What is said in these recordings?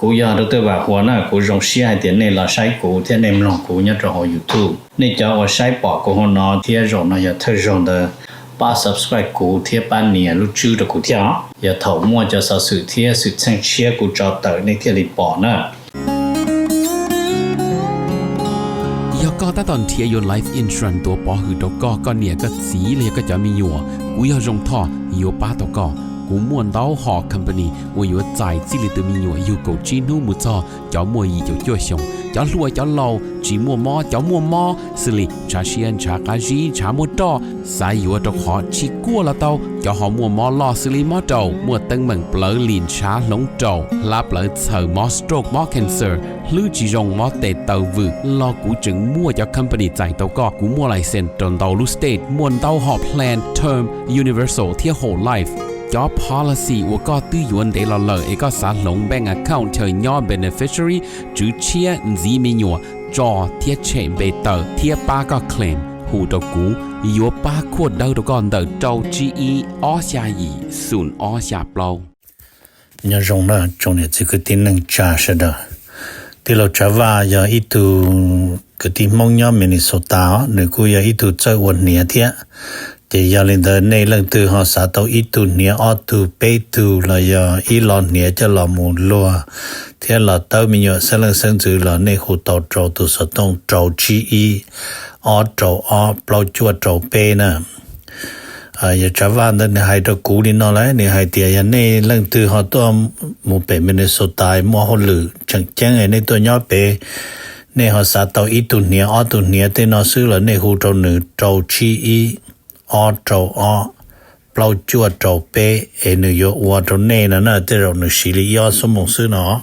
กูอยากรู้ตัวว่าหัวหน้ากูรงเสียเดี๋ยวนี้เราใช้กูที่ในมองกูเนี่ยจะหอ YouTube นี่จะว่าใช้ปอกกูหัวหน้าที่รงนะอย่าเธอรงเด้อป้า subscribe กูที่ป้าเนี่ยรู้ชื่อ的กูที่อย่าถอมั่วจะสสื่อที่สื่อเชิงเชียกูจะเตอในที่รีปอนะก็ตอนเทียยน Life Insurance ตัวปอหือตก็เนี่ยก็สีเลยก็จะมีอยู่กูอยากรงท่ออยู่ป้าตก็กูม่วนเต้าหอ company 我有在这里的มีอยู่有够จีนูมุจอจะมัวอีจะจ่วยชงจะรวยจะเล่าจีมัวมอจะมัวมอสิลิชาเชียนชากาจีชามัวตอสายอยู่ตะขอชิกัวละเต้าจะหอมัวมอลอสิลิมอเต้ามัวตึงเหมือนเปลือลินชาหลงเต้าลาเปลือเสือมอสโตรกมอ cancer หรือจีรงมอเตเต้าวืรอกูจึงมัวจะ company ใจเต้าก็กูมัวไลเซนตนเต้าลูสเตทมวนเต้าหอ plan term universal ที่ whole lifeจอ policy ว่าก็ตื้อยวนได้ละเลยเอกสารลง bank account เธอย่อ beneficiary จื้อเชียจีมีหยัวจอเทียเชมเบเตอร์เทียป้าก็ claim หูตะกูยัวป้าขวดเดาตะก่อนเดาเจ้า GE อ้อชายีศูนย์อ้อชาเปล่าเนี่ยรงนะจงเนี่ยคือที่นึงจ่าซะเด้อที่เราจะว่าอย่าอีตูก็ที่มองย่อมินิโซตาหรือกูอย่าอีตูเจ้าวันเนี่ยเทียจะยาลินเดในเรื่องตัวหาสาตัวอีตูเนี่ยออตูเปตูละยาอีลอนเนี่ยจะละมูลัวเทียละเต้ามีอยู่เสลังเซิงจือละในหูตอโจตุสตงโจจีอีออโจออเปล่าจวดโจเปนะอย่าจะว่าในให้ตะกูนี่นอเลยในให้เตียในเรื่องตัวหาตัวหมู่เป็นมินนิโซตามัวฮอลือจังแจ้งในตัวย่อเปในหาสาตัวอีตูเนี่ยออตูเนี่ยเตนอซื้อละในหูโจหนึ่งโจจีอีออโจออเปล่าจวดโจเปนโยวัวโจเน่นะเตเราหนึ่งสิริยอสมองซื้อเนาะ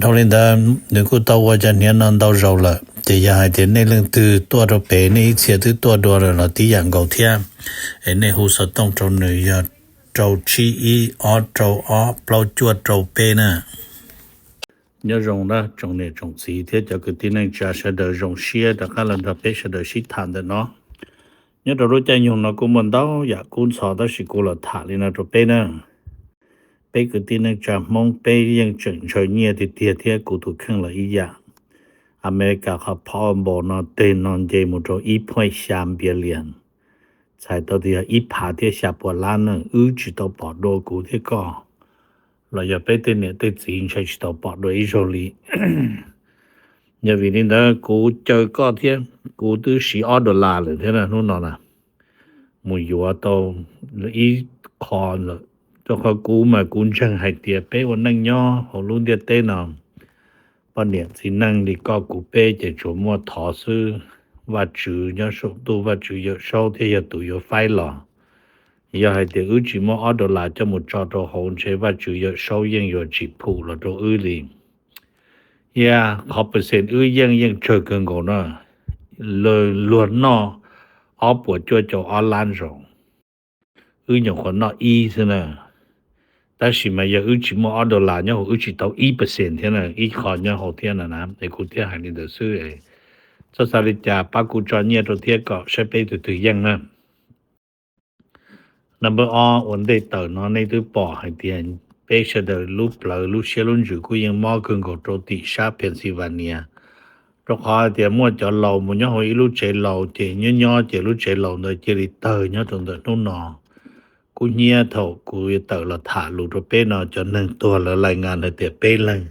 ทอลินดาหนึ่งกูตัวว่าจะเนี่ยนั่นตัวเราละจะอยากให้เห็นในเรื่องตัวโจเปในเสียตัวตัวเราที่อย่างเก่าเทียในหูสต้องโจหนึ่งยาโจชีอีออโจออเปล่าจวดโจเปนะnhớ rong đó trong này trong gì thế cho cái tin này trả sẽ được rong xia được cái lần tập sẽ được xịt thản được nó nhớ rồi chạy nhung nó cũng muốn đâu ya cũng sợ đó sẽ cũng là thả lên nó bé nè bé cái tin này trả mong bé ยัง chừng chơi nhẹ thì tiệt thế cũng thuộc khăn là ý ya America họ phá bỏ nó tên nó dễ một chỗ ít phải xem biệt liền sai đó thì ít phá thế xem bỏ lan nữa chỉ tao bỏ đồ cũng thế co là giờ bé tên này tên gì sai chỉ tao bỏ đồ ý rồi nhờ vì nên đó cũng chơi có thế cũng từ $10 rồi thế là nó nói là mùi dùa tao ý còn là cho họ cú mà cũng chẳng hay tiệt bé vẫn năng nho họ luôn tiệt tên nào bọn niệm thì năng thì có cú bé chỉ chỗ mua thọ sư và chữ nhớ số tu và chữ nhớ sau thì giờ tụi giờ phai lò giờ hay tiệt chỉ mua $10 cho một trò hồn chế và chữ nhớ sau yên giờ chỉ phụ là đồ liền họ percent yên chơi gần cổ nó lời luôn nó ở bộ cho online rồi nhiều con nó y thế này但是嘛要只摸$10然后只到 1% thế này ít khó nhau hậu thiên là nám để cụ thiên hành được sư ấy cho sao đi trả ba cụ cho nhiều đồ thiên có sẽ bị từ dân nè number 2 vấn đề tờ nó này từ bỏ hành tiền bây giờ được lúc lỡ lúc xe luôn rủ cụ yên mò cường cổ trô tỉ xa Pennsylvania rồi họ thì mua cho lầu một nhóm hồi lúc chạy lầu thì nhỏ chỉ lúc chạy lầu rồi chỉ đi tờ nhớ trong tờ nó nọ cú nhia thầu cú tờ là thả lụt rồi bé nó cho nênตัวlà lại ngàn là tiệt bé lên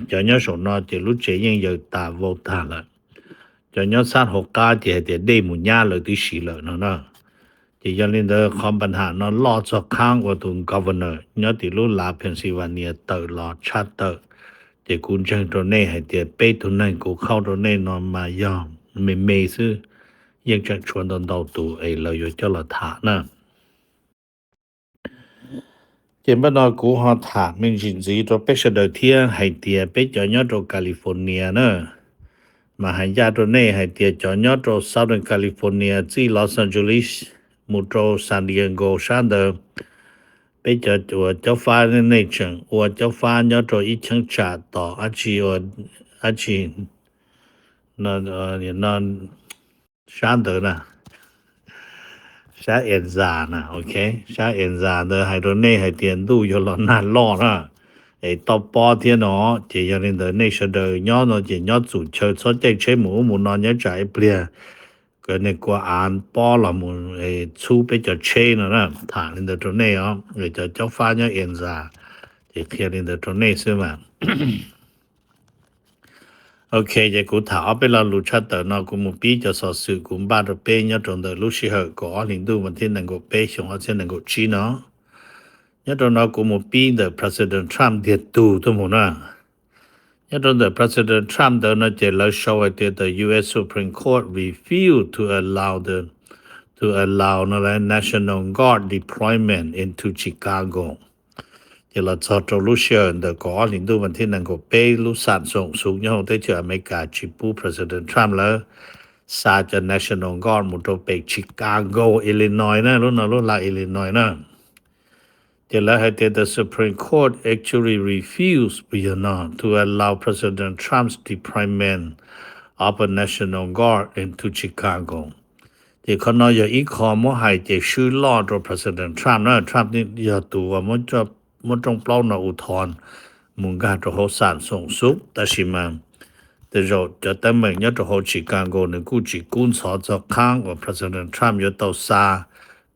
cho nhớ số nó chỉ lúc chạy nhưng giờ ta vô thả là cho nhớ sát học ca thì đây một nhà là tí xí là nó chỉ cho nên đó khôngปัญหาnó lo cho khang của tụi governor nhớ thì lúc là Pennsylvania tờ lo chat tờ thì cũng chẳng cho nên hay tiệt bé tụi này cũngเข้าcho nên nó mà do mình sư nhưng chẳng chuẩn đồn đầu tụi ấy là cho là thả nè chỉ bắt đầu của họ thả mình chỉ gì cho bé sẽ đầu tiên hay tiệt bé cho nhớ cho California nữa mà hay ra cho này hay tiệt cho nhớ cho Southern California chỉ Los Angeles một chỗ San Diego sang đó bây giờ cho pha này chẳng và cho pha nhớ cho ít chẳng trảต่อanh chị nó sang đó nè sáng ẩn già nè ok sáng ẩn già đó hay đồ này hay tiền đủ cho nó nàn lo nè 到8天咯这样的那些的鸟呢这鸟组车所在车母呢也在不了个那个安包了母出比较车呢他人的这内啊就发现现在这天人的这内是嘛OK 这古他ไป了路出的那个目标就是说古把的背那种的路时候个领导问题能够背上而且能够知呢那种那个目标的 President Trump 的度都没呢那种的 President Trump 的那这了说的 US Supreme Court refused to allow the National Guard deployment into Chicago这了做着路线的个领导问题能够被路上送属nhau在这美国去补 President Trump 了杀着 National Guard มุตไป Chicago Illinois นะรู้ละ Illinois นะ这了还the Supreme Court actually refused to allow President Trump's deployment of a National Guard into Chicago 这可能有一个么还这需要着 President Trump นะ Trump นี่要ตัวมันจงเปล่านะอุทธรณ์มุงกาจะโหสารส่งสุขแต่ชิมันแต่เราจะแต่เมืองเนี่ยจะโหชิคาโกในกูจิกุนสอจะข้างว่า President Trump อยู่ต่อซา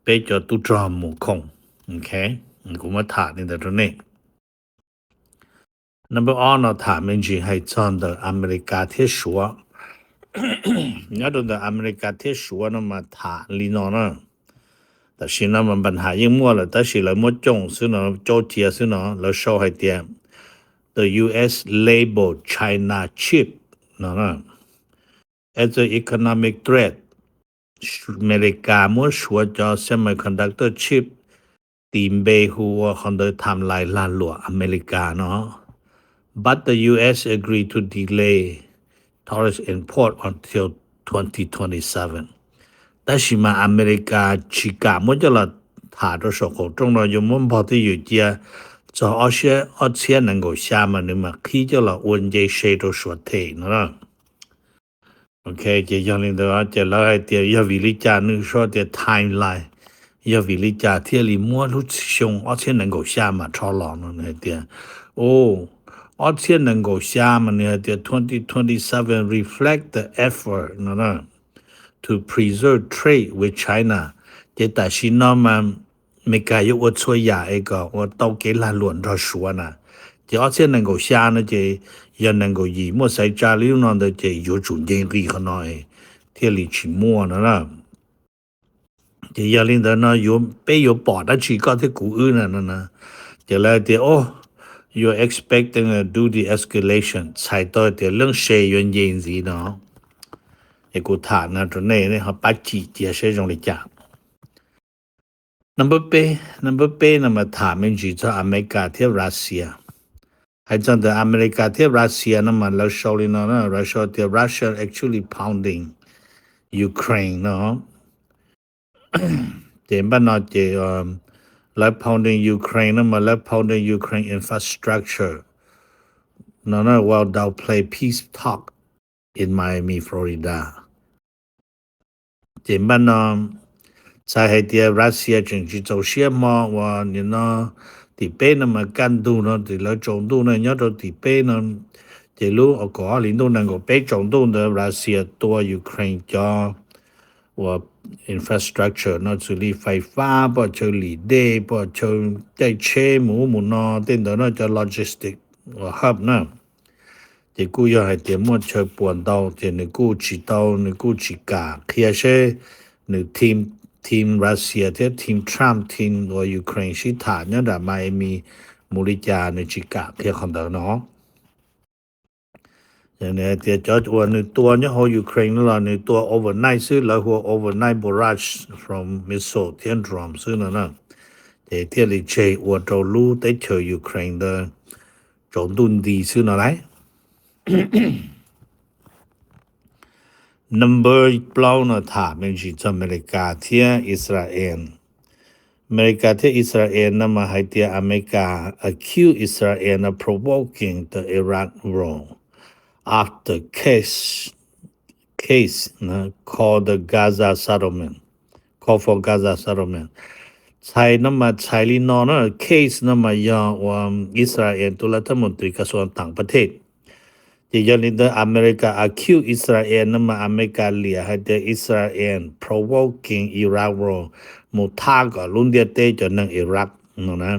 ไปจะตุจอมมุคงโอเคกูมาถามนี่แต่ตรงนี้ Number 1เราถามมันจริงให้จอน的อเมริกาที่ชัวเนี่ยตรง的อเมริกาที่ชัวนั่นมาถามลีนอนะ但是呢，我们ปัญหายิ่งมั่ว了，但是เราไม่จงซึ่งเราโจทย์ซึ่งเราโชว์ให้เดีย The U.S. labeled China chip นะ as an economic threat อเมริกามั่วชัวจอ semiconductor chip ตีมเบหัวคนเดินทำลายล้านหลวงอเมริกาเนาะ But the U.S. agreed to delay tourist import until 2027但是嘛อเมริกาชิกามันจะละถาตัวสกตรงเราอยู่มันพอที่อยู่เจียจะเอาเสีย能够下嘛你嘛ขี้จะละวันเจเชตัวสวดเทนะโอเคเจียยังเลยว่าจะละให้เดียยาวิลิจานึก说的 timeline ยาวิลิจาเที่ย里摸路凶而且能够下嘛超老了那点哦而且能够下嘛那点2027 reflect the effort นะto preserve trade with China 这但是呢嘛没该有我错呀一个我到给他乱着说呢这而且能够下呢这也能够以莫在家里呢的这有主人力和那天里去摸呢这也令的呢有被有保的去搞的古呢这来的哦 you're expecting a duty escalation 才到的冷谁原因是呢กูถามนะตรงนี้เนี่ยเขาปัจจิเจียใช้ตรงนี้จ้ะ number 8นะมาถามมันจีจะอเมริกาเทียบรัสเซียให้จังแต่อเมริกาเทียบรัสเซียนะมันเราโชว์เลยนะเราโชว์ที่ Russia actually pounding Ukraine เนาะเจ็บบ้านนอเจแล้ว pounding Ukraine นะมาแล้ว pounding Ukraine infrastructure เนาะ while they play peace talk in Miami Floridaเจ็บบ้านนอใช่ให้เดียรัสเซียจึงจะเชื่อมว่าเนี่ยนะที่เป็นมากันดูนะที่เราจงดูนะเนี่ยเราที่เป็นนะจะรู้เอาก่อนลินดูนั่งก็เป็นจงดูนะรัสเซียตัวยูเครนจะว่า infrastructure นะจะรีไฟฟ้าปะจะรีเดย์ปะจะใจเชื่อหมูนะเต้นเดินนะจะ logistic ว่า hub นะ这กู要ให้เตรียมหมดเชิญปวน到这你กู知道你กู知กาเขียเช你ทีมรัสเซียที่ทีมทรัมป์ทีมว่ายูเครนชิฐานเนี่ยแต่ไม่มีมูลิจาในจิกาเขียคนเดียวเนาะอย่างนี้เดี๋ยวจะว่าในตัวเนี่ยเขายูเครนนั่นแหละในตัว overnight ซื้อแล้วหัว overnight barrage from missile ที่อันดรอมซื้อนั่นนะแต่ที่ลิเจว่าจะรู้ได้เจอยูเครนเดินจงดุนดีซื้อนั่นแหละnumber เปล่านะถามเป็นจีอเมริกาที่อิสราเอลอเมริกาที่อิสราเอลนะมาให้ที่อเมริกา accuse Israel of provoking the Iraq war after case na called the Gaza settlement call for Gaza settlement ใช้น้ำมาใช้ลีนอนะเคสน้ำมายาว่าอิสราเอลตุลาธมนตรีกระทรวงต่างประเทศที่ยอลินเดออเมริกา accuse อิสราเอลน้ำมาอเมริกาเลียให้เดอิสราเอล provoking Iraq war มุทากลุนเดียเตจนนังอิรักนะ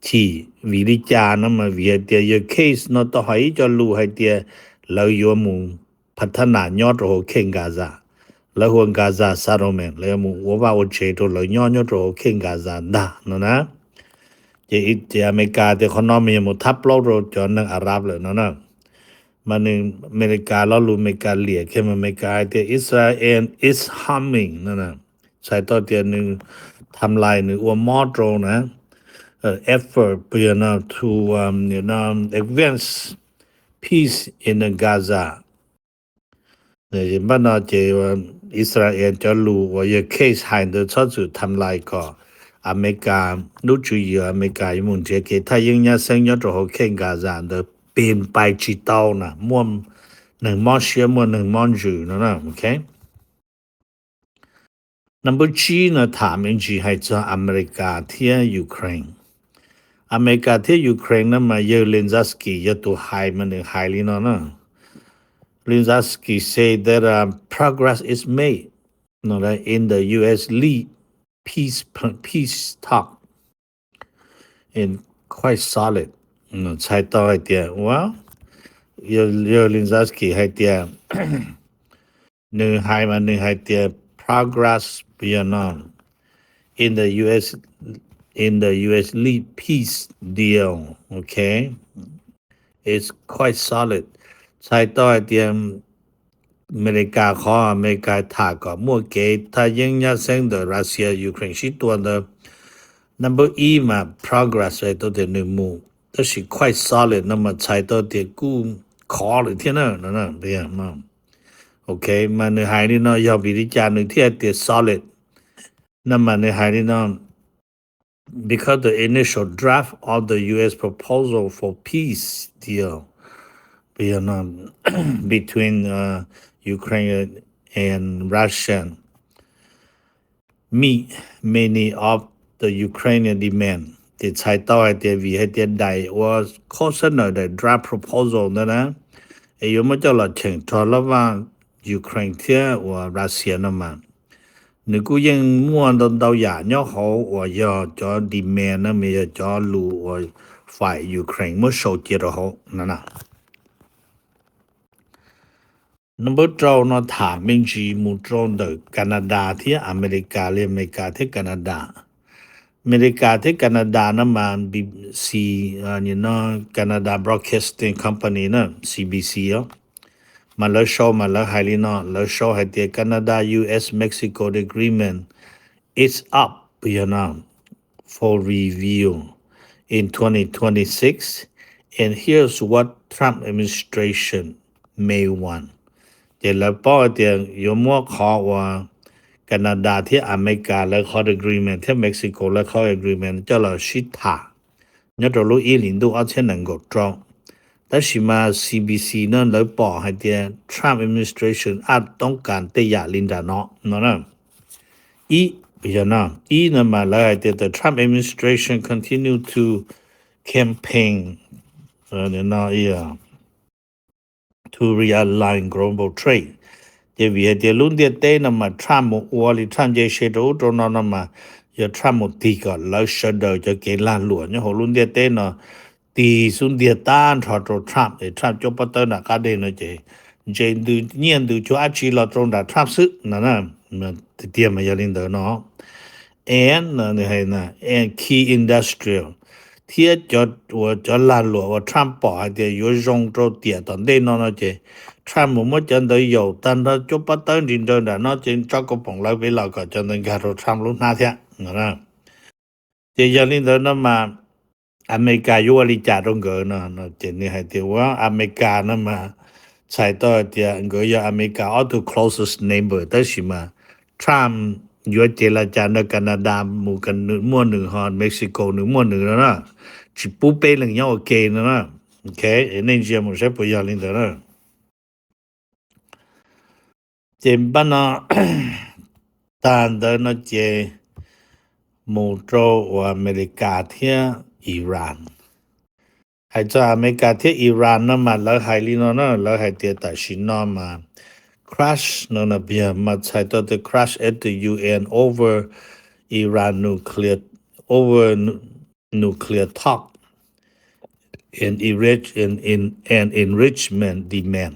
ที่วิริจาน้ำมาเวียเดียเคสนอต่อให้จะรู้ให้เดียเราอยู่มุงพัฒนายอดโรเคนกาซาแล้วหัวกาซาซาโรเมนแล้วมุว่าว่าเชตัวเราย้อนโรเคนกาซาดานะจะอเมริกาแต่คนนอมีมุทับโลโรจนนังอาหรับเลยนะมันอเมริกาแล้วรู้อเมริกาเลียเข้ามาอเมริกาแต่อิสราเอล is harming นะใช้ต่อเดียนึงทำลายนึงว่ามอดโรนะeffort to advance peace in Gaza เนี่ยบ้านเราเจว่าอิสราเอลจะรู้ว่า有 case ให้的ชอบจะทำลายก็อเมริการู้จุยอเมริกาอยู่มุ่งเจเกถ้ายังยัง生活着好看กาซา的เป็นไปจิตเอานะม่วงหนึ่งมอเชียม่วงหนึ่งมอนจูนะโอเคnumber 3นะถามจริงให้จะอเมริกาที่ยูเครนอเมริกาที่ยูเครนนั้นมาเยอลินซัสกี้ยตัวไฮมันหนึ่งไฮลีนะLinsky said that progress is made in the U.S. lead peace talk and quite solid. ใช้ต่อให้เดียwell, Linsky ให้เดียหนึ่งให้มันหนึ่งให้เดีย progress beyond in the U.S. lead peace deal. Okay, it's quite solid.ใช้ต่อเดียอเมริกาขออเมริกาถากก็มั่วเกถ้ายังยัดเส้นเดรัสเซียยูเครนชิตัวเด number E มา progress ไว้ตัวเดียหนึ่งมูแต่是 quite solid 那么ใช้ตัวเดียกูขอเลยที่นั่นนะเดียมาโอเคมาในหายนี่เนาะยอวิริจาหนึ่งที่เดีย solid นั่นมาในหายนี่เนาะ because the initial draft of the U.S. proposal for peace deal between Ukraine and Russia meet many of the Ukrainian demand. The title at the VHD was considered the draft proposal นะอยู่มาจะหลอดเชิงทอระว่ายูเครนเที่ยว่ารัสเซียนะมานึกยังม่วนดาวหยาเนาะเขาว่าอยากจะดีแมนนะมีจะรู้ว่าฝ่ายยูเครนเมื่อโชว์เจอเขานั่นนะnumber 2นะถามมิงจีมุตรงเดแคนาดาที่อเมริกาอเมริกาที่แคนาดาอเมริกาที่แคนาดานะมัน BBC Canada Broadcasting Company นะ CBC มันแล้วโชว์มันแล้วไฮลีนะแล้วโชว์ให้เดีย Canada US Mexico agreement is up for review in 2026 and here's what Trump administration may wantเดี๋ยวแล้วป้อเดียวยมัวขอว่าแคนาดาที่อเมริกาแล้วขอ agreement ที่เม็กซิโกแล้วขอ agreement จะเราชิดาเนี่ยเรารู้อีหลินดูเอาเช่นนั้นก็ตรงแต่สิมา CBC นั่นแล้วป้อให้เดีย Trump administration อาจต้องการเตยาลินดาเนาะนะอีอีนั่นมาแล้วให้เดีย the Trump administration continue to campaign to realign global trade เดี๋ยวเดี๋ยวลุ่นเดียเต้นมาทรัมป์วัวหรือทรัมป์จะเชื่อตรงนั้นมาอย่าทรัมป์ตีก่อนแล้วเชื่อเดี๋ยวจะเกล้านหลวงเนี่ยหัวลุ่นเดียเต้นตีสุนเดียต้านทอดทรัมป์ทรัมป์จบปัตตานีก็ได้นะเจดูเนี่ยดูชัวอาชีพเราตรงนั้นทรัมป์ซึนั่นมันเตรียมมาอย่างนี้เด้อเนาะ and key industrialที่จะลานหลวงว่าทรัมป์บอกให้เดี๋ยวย่งโจเตียตอนเด่นนั่นเจทรัมป์มันจะได้อยู่แต่ถ้าจบปัตตานีเดินนั่นเจนจักรพงศ์เราไปเราก็จะได้การทรัมป์ลุ้นหน้าเทียนะเจอย่างนี้เดินมาอเมริกาอยู่อลิจาตรงเกินนะเจนี่ให้เดี๋ยวว่าอเมริกานั่นมาใช้ต่อเดียวก็อย่าอเมริกา all the closest neighbor แต่สิมาทรัมป์อยู่เจรจาในแคนาดาหมู่กันมั่วหนึ่งฮอนเม็กซิโกหนึ่งมั่วหนึ่งแล้วนะ只不被人要给呢 OK 那节目是不要领的了这班呢但的那些หมู่โตว่าอเมริกาเที่ยอิหร่านให้จะอเมริกาเที่ยอิหร่านนะมาแล้วให้ลิโนนะแล้วให้เตียตัดสินมา crash นั่นนะเบียมาใช้ตัว crash at the UN over Iran nuclear talk and enrichment demand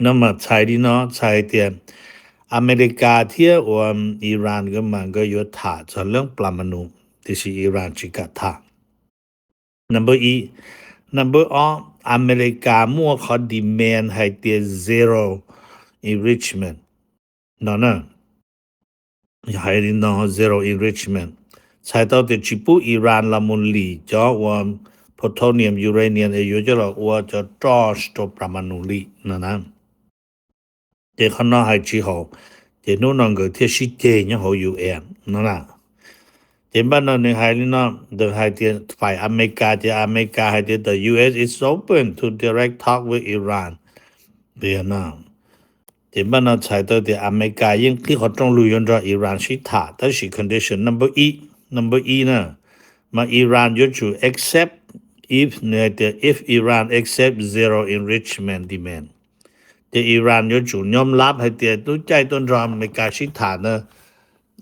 นั่นมาใช้ดิเนาะใช้เตียอเมริกาเที่ยว่าอิหร่านก็มันก็ยศถาจะเรื่องปรมาณูที่สิอิหร่านจิกะถา numberอเมริกามั่วเขา demand ให้เตีย zero enrichment นั่นนะให้ดิเนาะ zero enrichment ใช้ตัวที่จิปุอิหร่านละมุนลีจอว่า plutonium uranium อยู่จะละว่าจะจอสตัวปรมาณูลีนั่นนะเดี๋ยวเขาน่าให้จีเขาเดี๋ยวนู้นนั่งก็ที่สิเจเนี่ยเขาอยู่เองนั่นนะเดี๋ยวบ้านเราในไฮลีน่ะเดี๋ยวให้ที่ฝ่ายอเมริกาให้ที่ the US is open to direct talk with Iran เดี๋ยวนะเดี๋ยวบ้านเราใช้ตัวที่อเมริกายิ่งที่เขาต้องรู้ยนต์อิหร่านชิถาแต่สิ condition number E นะมาอิหร่านยศ accept if Iran accept zero enrichment demandแต่อิหร่านยศยอมรับให้เตียตู้ใจต้นรออเมริกาชิถานะ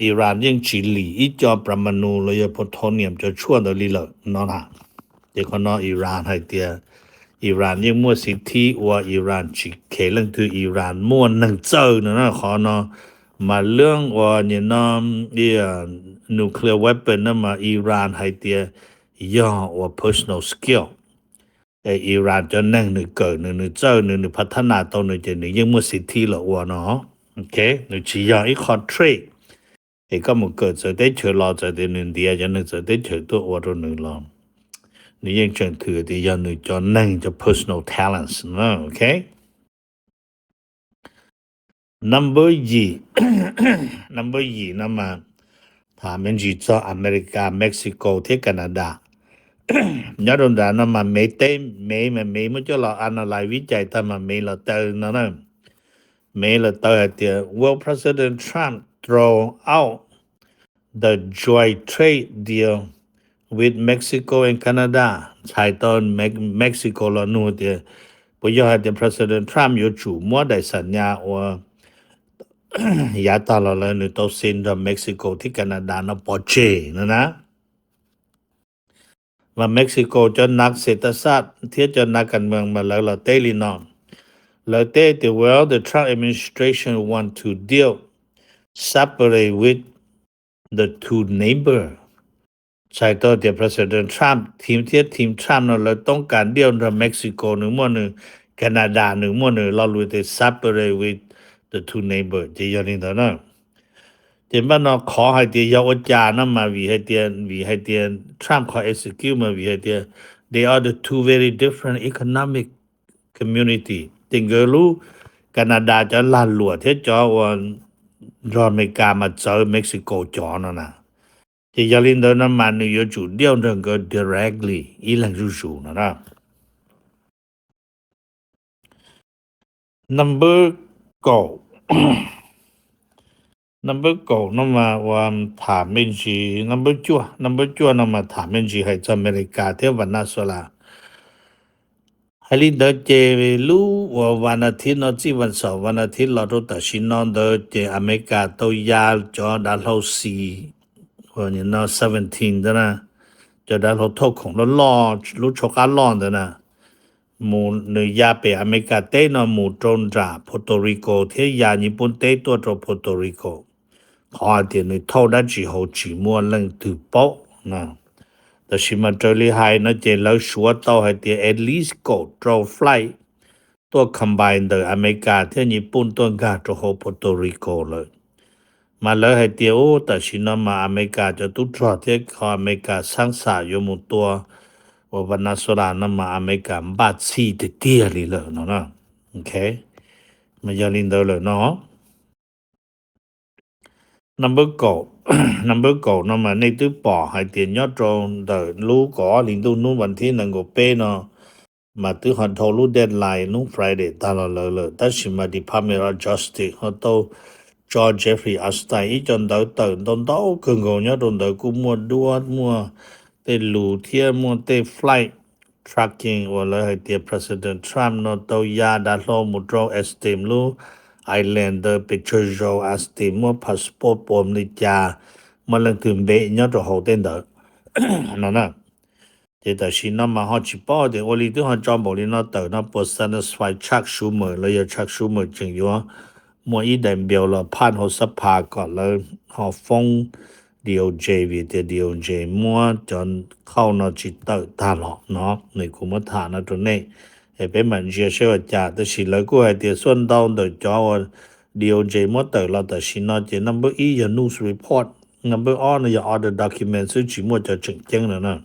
อิหร่านยังจิลีอีจอปรมาณูเลยพลโทเนียมจะช่วยตัวลีเลยเนาะนะเดี๋ยวคนอิหร่านให้เตียอิหร่านยังมั่วสิทธิว่าอิหร่านจิเคเรื่องคืออิหร่านมั่วหนึ่งเจ้านะขอเนาะมาเรื่องว่าเนี่ยเนาะnuclear weapon นะมาอิหร่านให้เตียย่อว่า personal skill อิหร่านจะนั่งหนึ่งเกิดหนึ่งเจ้าหนึ่งพัฒนาตัวหนึ่งจะหนึ่งยังมั่วสิทธิละว่าเนาะโอเคหนึ่งชี้ย่ออีกคอนเทรดก็มันเกิดจะได้เชื่อรอจะได้หนึ่งเดียจะหนึ่งจะได้เชื่อตัวตัวหนึ่งลองนี่ยังจะถือที่ยังหนึ่งจะนั่งจะ personal talents นะโอเค number นั่นมาถามเป็นจีจะอเมริกาเม็กซิโกที่แคนาดาย้อนดานั่นมาไม่มันจะเราanalyze วิจัยทำมาไม่เราเติมนั่นไม่เราเติมเดียว Will President Trump throw out the joint trade deal with Mexico and Canada ใช้ตอนเม็กซิโกแล้วนู่นเดียวพอยให้ President Trump อยู่จู่มั่วได้สัญญาว่ายาตาเราเลยตัวเซ็นกับเม็กซิโกที่แคนาดานะปอเจนะว่าเม็กซิโกจะนักเศรษฐศาสตร์ที่จะนักการเมืองมาแล้วเราเตลินอมแล้วเตthe Trump administration want to deal separate with the two neighbor ใช่ตัวเดียว President Trump ทีม Trump เราต้องการเดียวกับเม็กซิโกหนึ่งมั่วหนึ่งแคนาดาหนึ่งมั่วหนึ่งเรารู้แต่ separate with the two neighbor จะอย่างนี้ตัวนั้นเดี๋ยวมันขอให้เดียวจานะมาวิให้เดีย Trump ขอ execute มาวิให้เดีย they are the two very different economic community จริงก็รู้แคนาดาจะลั่นหลวดที่จอวันรออเมริกามาเจอเม็กซิโกจอนะที่ยาลินเดอร์นั้นมันอยู่จุดเดียวกันก็ directly อีหลังจู่ๆนะ number go นั่นมาว่าถามเป็นจี number จั่วนั่นมาถามเป็นจีให้อเมริกาเที่ยววันน่าสละให้ลินเดอร์เจรู้ว่าวันอาทิตย์นอจีวันเสาร์วันอาทิตย์เราต้องตัดสินนอนเดอร์เจอเมริกาตัวยาจอดัลโฮซีวันนี้นอ17นะจอดัลโฮทกของเราล้อรู้ชกการล้อนะหมู่เนื้อยาไปอเมริกาเต้นหมู่ตรงจากโปโตริโกที่ยาญี่ปุ่นเต้ตัวโปโตริโกขอเดี๋ยวนี้เท่าได้จีโฮจีมัวเรื่องถือโป๊ะนะแต่ชิมาเจอลีไฮนะเจแล้วชัวร์ต่อให้เดี๋ยว at least go draw flight ตัว combine เดออเมริกาที่ญี่ปุ่นตัวกาตัวโฮโปโตริโกเลยมาแล้วให้เดี๋ยวแต่ชินามาอเมริกาจะตุดรอที่ขออเมริกาสร้างสายอยู่หมู่ตัวว่าวันนั้นสุดานั้นมาอเมริกาบาดซีเตี้ยเลยเนาะโอเคมาอย่าลินเดอร์เลยเนาะ number go นั่นมาในตู้ปอให้เตียนยอดตรงเดอรู้ก่อลินดูนู้นวันที่นั่งก็เป้เนาะมาตู้หันทอรู้เดดไลน์นู้น Friday ตลอดเลยแต่ชิมา Department of Justice เขาโต George Jeffrey Epstein อีจนเตอตนเตาคึงกงยะตนเตกูมัวดวดมัวเตลูเทียมัวเต flight tracking ว่าเลยให้เตีย President Trump เนาะเตายาดาโลมุดรอ esteem ลู Islander picture show esteem มัว passport ปมนิจามันลังถึงเบยะตโหเต้นเตอ นั่นน่ะ这就是那么好去报的，我里头还找不里那到那不 satisfy Chuck Schumer 了，要 Chuck Schumer 正要莫一代表了判好十八个了，好封 DOJ 为的 DOJ 莫就靠那去到他了，喏，你估莫他那种呢，也别问些说假的是了，过来的顺道的叫我 DOJ 莫到了的是那这 number 一有 news report，number 二呢有 other documents 是只莫就正经了呢。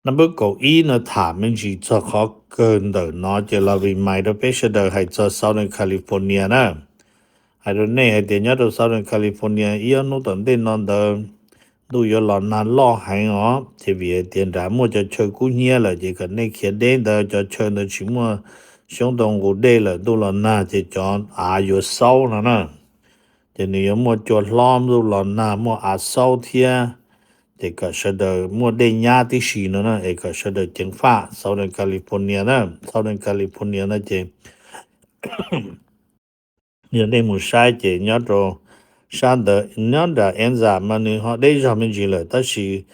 number 9一呢他们是做好跟的那就了 reminder 必须的还做 Southern California 呢还有呢还点要到 Southern California 一样弄等的那的都有老难老还哦这边点燃么就车古年了这个那些的就车的什么相当古代了都了那这叫有烧了呢这你有么就ล้อม都了那么烧天这个是的莫的亚的是呢这个是的政法 Southern California 呢 Southern California 呢这你那么晒这你着山的你的现在嘛你好的上面去了但是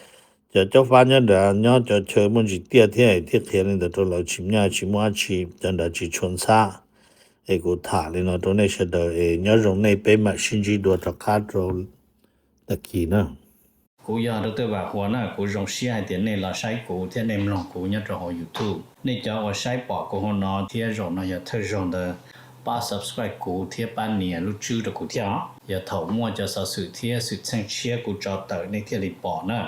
就发现的你就车门是第二天的都了去年去末去真的去春茶这个塔里呢都那些的你用那边嘛甚至多着卡着的去呢กูอยากตัวว่าหัวหน้ากูรงเสียเดี๋ยวนี้เราใช้กูเที่ยในมลองกูเนี่ยจะเอา YouTube นี่จะว่าใช้ปอกกูหัวนอเที่ยรงนะอย่าเธอรงเด้อป้า subscribe กูเที่ยป้านเนี่ยรู้ชื่อตะกูเที่ยอย่าเฒ่ามั่วจะสะสื่อเที่ยสุดแช่งเชียกูจอเตอในเที่ยรีปอนะ